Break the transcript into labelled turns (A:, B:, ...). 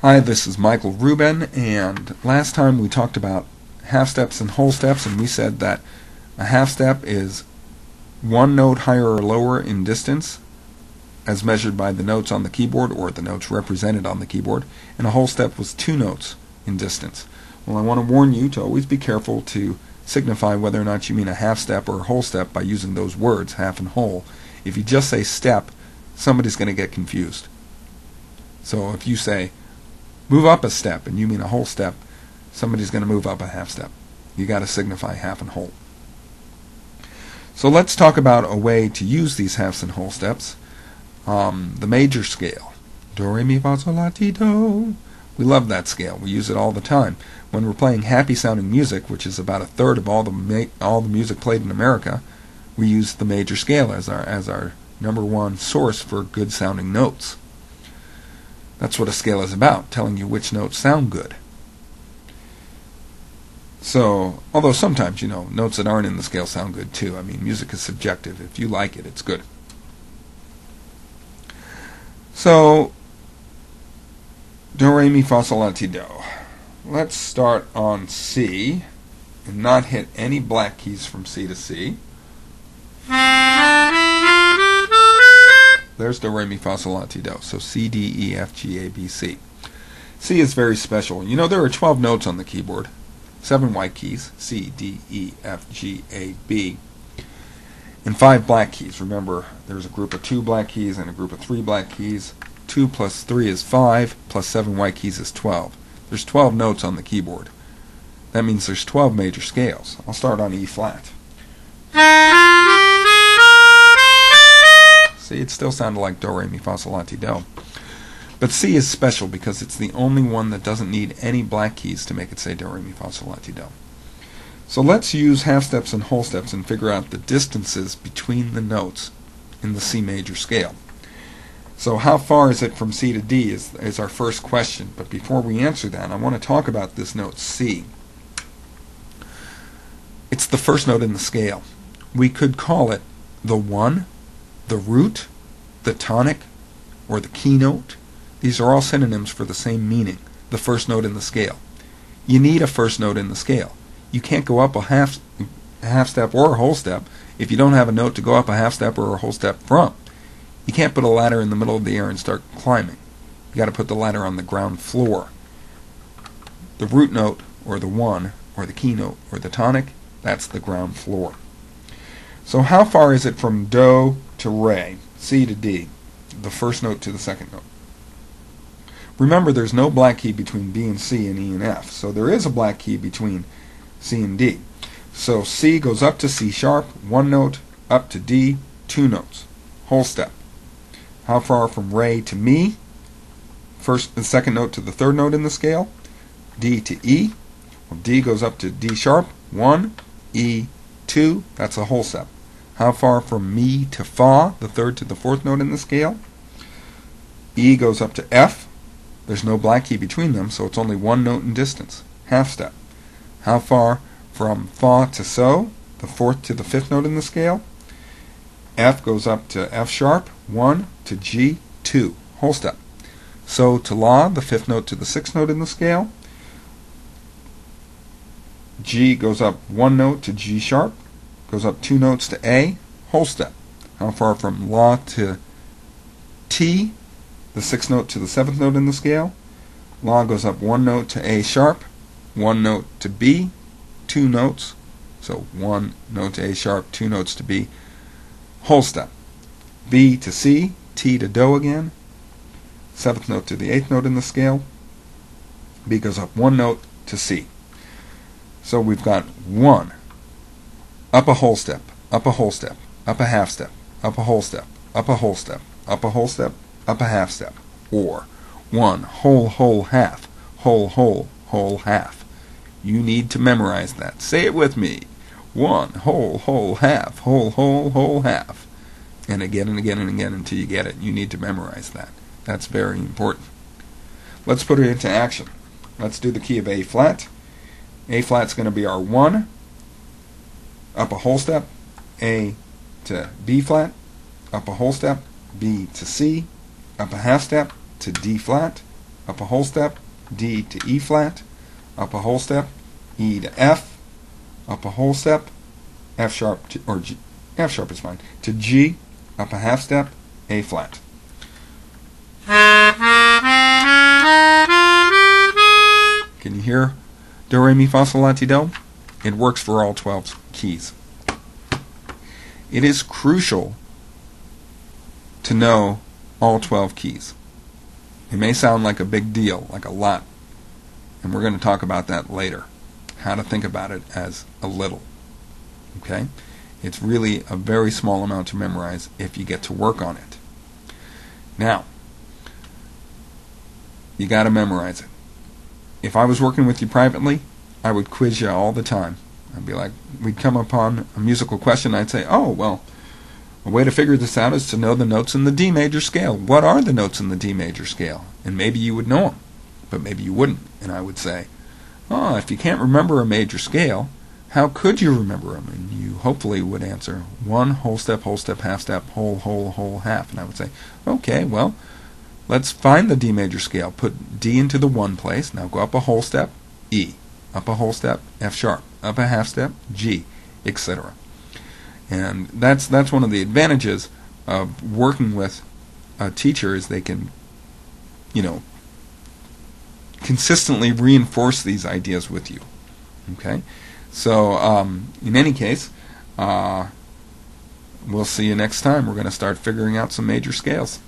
A: Hi, this is Michael Rubin, and last time we talked about half steps and whole steps, and we said that a half step is one note higher or lower in distance as measured by the notes on the keyboard or the notes represented on the keyboard, and a whole step was two notes in distance. Well, I want to warn you to always be careful to signify whether or not you mean a half step or a whole step by using those words, half and whole. If you just say step, somebody's going to get confused. So if you say move up a step and you mean a whole step, somebody's going to move up a half step. You got to signify half and whole. So let's talk about a way to use these halves and whole steps. The major scale, do, re, mi, fa, sol, la, ti, do. We love that scale. We use it all the time. When we're playing happy sounding music, which is about a third of all the music played in America, we use the major scale as our number one source for good sounding notes. That's what a scale is about, telling you which notes sound good. So, although sometimes, notes that aren't in the scale sound good too. I mean, music is subjective. If you like it, it's good. So, do, re, mi, fa, sol, la, ti, do. Let's start on C and not hit any black keys from C to C. There's do, re, mi, fa, sol, la, ti, do. So C, D, E, F, G, A, B, C. C is very special. There are 12 notes on the keyboard. 7 white keys, C, D, E, F, G, A, B. And 5 black keys. Remember, there's a group of 2 black keys and a group of 3 black keys. 2 plus 3 is 5, plus 7 white keys is 12. There's 12 notes on the keyboard. That means there's 12 major scales. I'll start on E flat. See, it still sounded like do, re, mi, fa, sol, la, ti, do. But C is special because it's the only one that doesn't need any black keys to make it say do, re, mi, fa, sol, la, ti, do. So let's use half steps and whole steps and figure out the distances between the notes in the C major scale. So how far is it from C to D is our first question. But before we answer that, I want to talk about this note C. It's the first note in the scale. We could call it the one, the root, the tonic, or the keynote. These are all synonyms for the same meaning, the first note in the scale. You need a first note in the scale. You can't go up a half step or a whole step if you don't have a note to go up a half step or a whole step from. You can't put a ladder in the middle of the air and start climbing. You got to put the ladder on the ground floor. The root note, or the one, or the keynote, or the tonic, that's the ground floor. So how far is it from do to re, C to D, the first note to the second note? Remember, there's no black key between B and C and E and F, so there is a black key between C and D. So C goes up to C sharp, 1 note, up to D, 2 notes, whole step. How far from re to mi? First and second note to the third note in the scale. D to E. Well, D goes up to D sharp, 1, E, 2, that's a whole step. How far from mi to fa, the third to the fourth note in the scale? E goes up to F. There's no black key between them, so it's only 1 note in distance, half step. How far from fa to so, the fourth to the fifth note in the scale? F goes up to F sharp, 1, to G, 2, whole step. So to la, the fifth note to the sixth note in the scale. G goes up 1 note to G sharp, goes up 2 notes to A, whole step. How far from la to T, the sixth note to the seventh note in the scale? La goes up 1 note to A sharp, 1 note to B, 2 notes, so 1 note to A sharp, 2 notes to B, whole step. B to C, T to do again, 7th note to the 8th note in the scale. B goes up 1 note to C. So we've got 1, up a whole step, up a whole step, up a half step, up a whole step, up a whole step, up a whole step, up a half step, or 1 whole half, whole half. You need to memorize that. Say it with me. 1 whole half, whole half. And again and again and again until you get it. You need to memorize that. That's very important. Let's put it into action. Let's do the key of A flat. A flat's going to be our 1, up a whole step, A to B flat, up a whole step, B to C, up a half step to D flat, up a whole step, D to E flat, up a whole step, E to F, up a whole step, F sharp to, or G, F sharp is fine, to G, up a half step, A flat. Can you hear do, re, mi, fa, sol, la, ti, do? It works for all 12 keys. It is crucial to know all 12 keys. It may sound like a big deal, like a lot, and we're going to talk about that later, how to think about it as a little. Okay? It's really a very small amount to memorize if you get to work on it. Now, you got to memorize it. If I was working with you privately, I would quiz you all the time. I'd be like, we'd come upon a musical question, I'd say, oh, well, a way to figure this out is to know the notes in the D major scale. What are the notes in the D major scale? And maybe you would know them, but maybe you wouldn't. And I would say, oh, if you can't remember a major scale, how could you remember them? And you hopefully would answer one, whole step, half step, whole, half. And I would say, okay, well, let's find the D major scale. Put D into the 1 place. Now go up a whole step, E. Up a whole step, F sharp. Up a half step, G, etc. And that's one of the advantages of working with a teacher, is they can, consistently reinforce these ideas with you. Okay? So, in any case, we'll see you next time. We're going to start figuring out some major scales.